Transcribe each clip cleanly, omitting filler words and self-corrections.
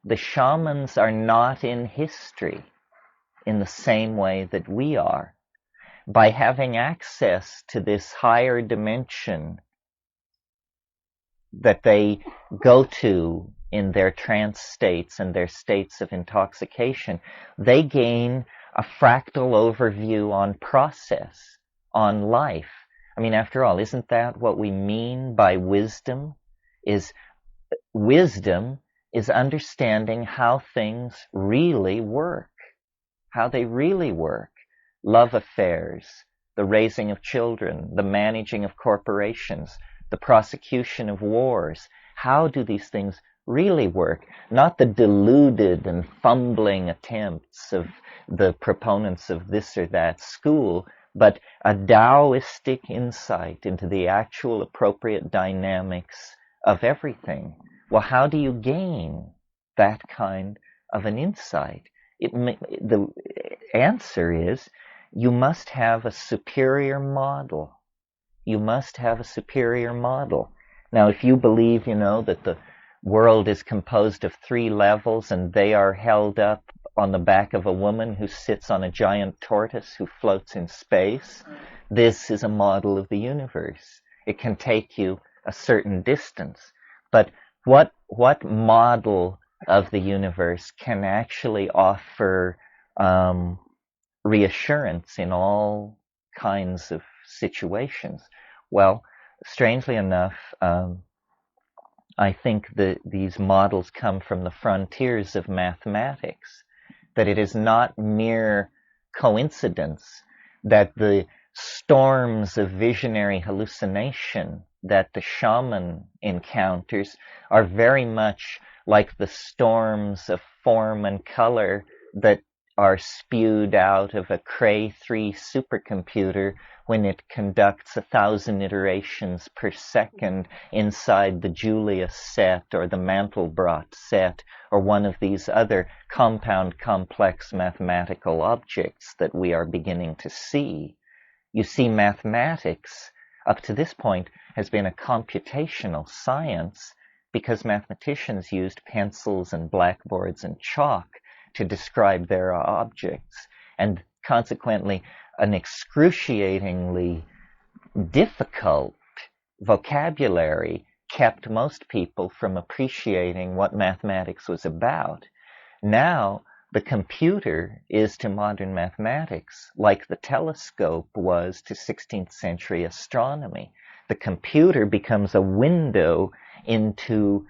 the shamans are not in history in the same way that we are. By having access to this higher dimension that they go to in their trance states and their states of intoxication, they gain a fractal overview on process, on life. I mean, after all, isn't that what we mean by wisdom? Wisdom is understanding how things really work, how they really work. Love affairs, the raising of children, the managing of corporations, the prosecution of wars. How do these things really work? Not the deluded and fumbling attempts of the proponents of this or that school, but a Taoistic insight into the actual appropriate dynamics of everything. Well, how do you gain that kind of an insight? The answer is you must have a superior model. You must have a superior model. Now, if you believe, that the world is composed of 3 levels and they are held up on the back of a woman who sits on a giant tortoise who floats in space, this is a model of the universe. It can take you a certain distance. But what model of the universe can actually offer reassurance in all kinds of situations? Well, strangely enough, I think that these models come from the frontiers of mathematics, that it is not mere coincidence that the storms of visionary hallucination that the shaman encounters are very much like the storms of form and color that are spewed out of a Cray 3 supercomputer when it conducts 1,000 iterations per second inside the Julia set or the Mandelbrot set or one of these other compound complex mathematical objects that we are beginning to see. You see, mathematics up to this point has been a computational science because mathematicians used pencils and blackboards and chalk to describe their objects, and consequently an excruciatingly difficult vocabulary kept most people from appreciating what mathematics was about. Now, the computer is to modern mathematics like the telescope was to 16th century astronomy. The computer becomes a window into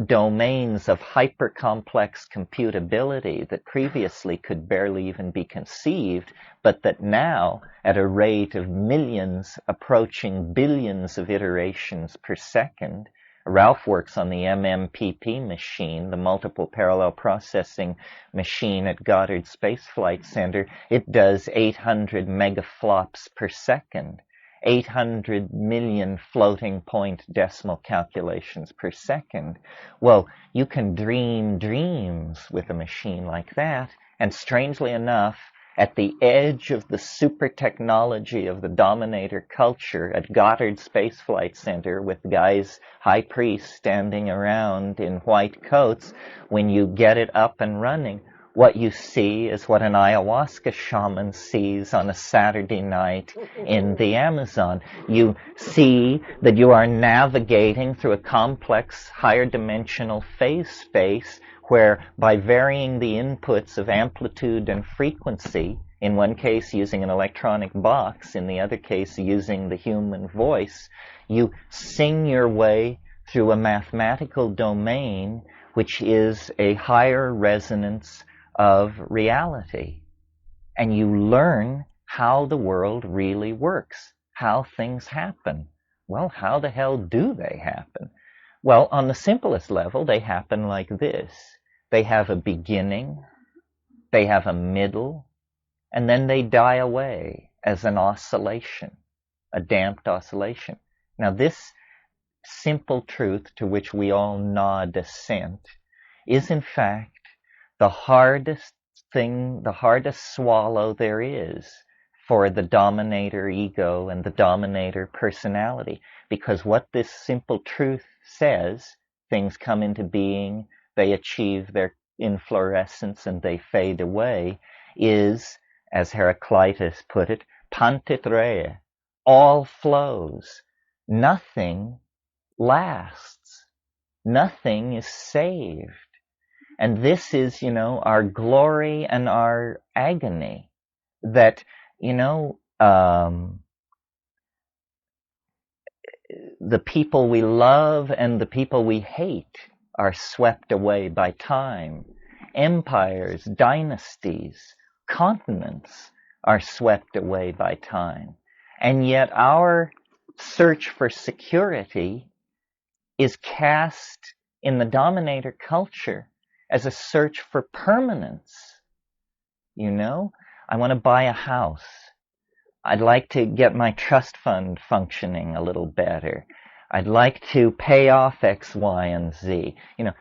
domains of hyper-complex computability that previously could barely even be conceived, but that now, at a rate of millions approaching billions of iterations per second, Ralph works on the MMPP machine, the multiple parallel processing machine at Goddard Space Flight Center. It does 800 megaflops per second. 800 million floating point decimal calculations per second. Well, you can dream dreams with a machine like that, and strangely enough, at the edge of the super technology of the dominator culture at Goddard Space Flight Center with guys, high priests standing around in white coats, when you get it up and running, what you see is what an ayahuasca shaman sees on a Saturday night in the Amazon. You see that you are navigating through a complex, higher dimensional phase space where by varying the inputs of amplitude and frequency, in one case using an electronic box, in the other case using the human voice, you sing your way through a mathematical domain which is a higher resonance of reality. And you learn how the world really works, how things happen. Well, how the hell do they happen? Well, on the simplest level, they happen like this. They have a beginning, they have a middle, and then they die away as an oscillation, a damped oscillation. Now, this simple truth to which we all nod assent is in fact the hardest thing, the hardest swallow there is for the dominator ego and the dominator personality. Because what this simple truth says, things come into being, they achieve their inflorescence and they fade away, is, as Heraclitus put it, pantitrea. All flows. Nothing lasts. Nothing is saved. And this is, our glory and our agony. That, the people we love and the people we hate are swept away by time. Empires, dynasties, continents are swept away by time. And yet our search for security is cast in the dominator culture as a search for permanence. I want to buy a house. I'd like to get my trust fund functioning a little better. I'd like to pay off X, Y, and Z.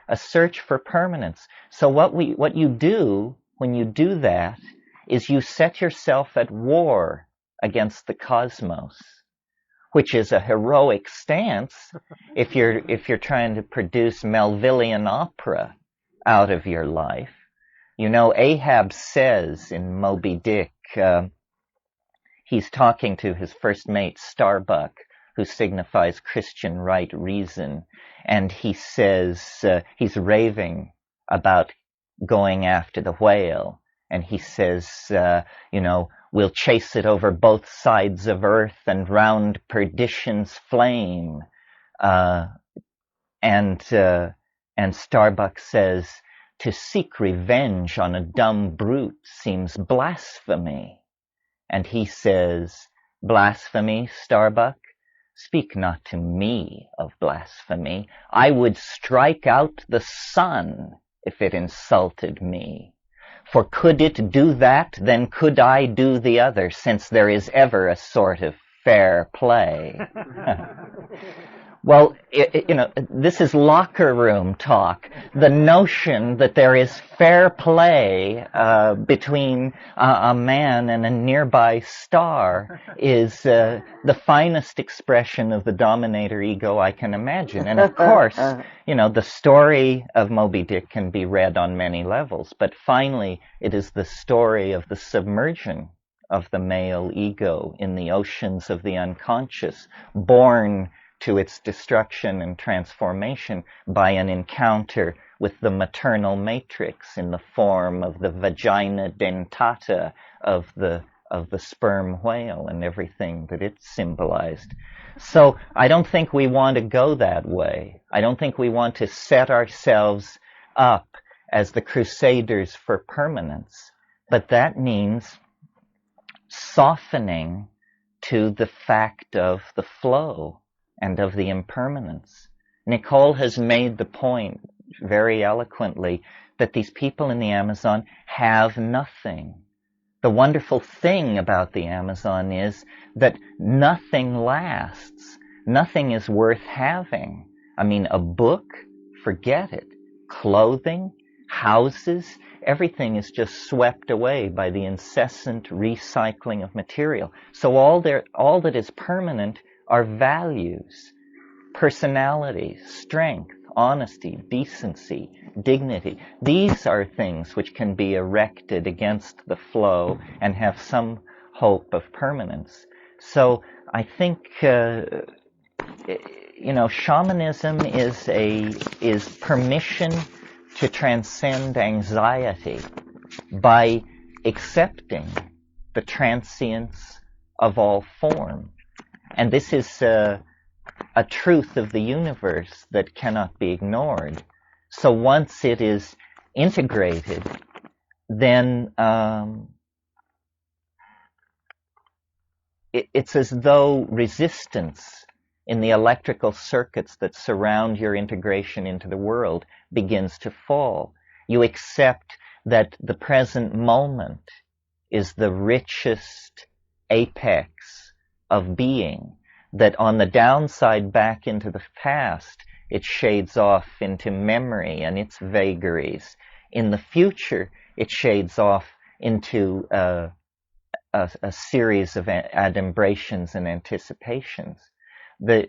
A search for permanence. So what you do when you do that is you set yourself at war against the cosmos, which is a heroic stance if you're trying to produce Melvillian opera out of your life. Ahab says in Moby Dick, he's talking to his first mate, Starbuck, who signifies Christian right reason. And he says, he's raving about going after the whale. And he says, we'll chase it over both sides of earth and round perdition's flame. And Starbuck says, to seek revenge on a dumb brute seems blasphemy. And he says, blasphemy, Starbuck? Speak not to me of blasphemy. I would strike out the sun if it insulted me. For could it do that, then could I do the other, since there is ever a sort of fair play. Well, this is locker room talk. The notion that there is fair play between a man and a nearby star is the finest expression of the dominator ego I can imagine. And of course, the story of Moby Dick can be read on many levels, but finally it is the story of the submersion of the male ego in the oceans of the unconscious, born to its destruction and transformation by an encounter with the maternal matrix in the form of the vagina dentata of the sperm whale and everything that it symbolized. So I don't think we want to go that way. I don't think we want to set ourselves up as the crusaders for permanence, but that means softening to the fact of the flow and of the impermanence. Nicole has made the point very eloquently that these people in the Amazon have nothing. The wonderful thing about the Amazon is that nothing lasts. Nothing is worth having. I mean, a book, forget it. Clothing, houses, everything is just swept away by the incessant recycling of material. So all that is permanent are values, personality, strength, honesty, decency, dignity. These are things which can be erected against the flow and have some hope of permanence. So I think, shamanism is permission to transcend anxiety by accepting the transience of all form. And this is a truth of the universe that cannot be ignored. So once it is integrated, then it's as though resistance in the electrical circuits that surround your integration into the world begins to fall. You accept that the present moment is the richest apex of being, that on the downside back into the past, it shades off into memory and its vagaries. In the future, it shades off into a series of adumbrations and anticipations.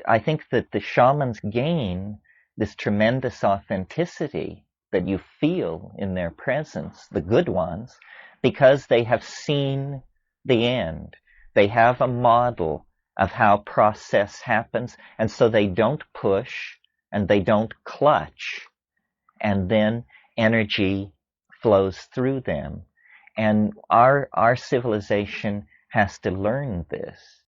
I think that the shamans gain this tremendous authenticity that you feel in their presence, the good ones, because they have seen the end. They have a model of how process happens, and so they don't push and they don't clutch, and then energy flows through them. And our civilization has to learn this.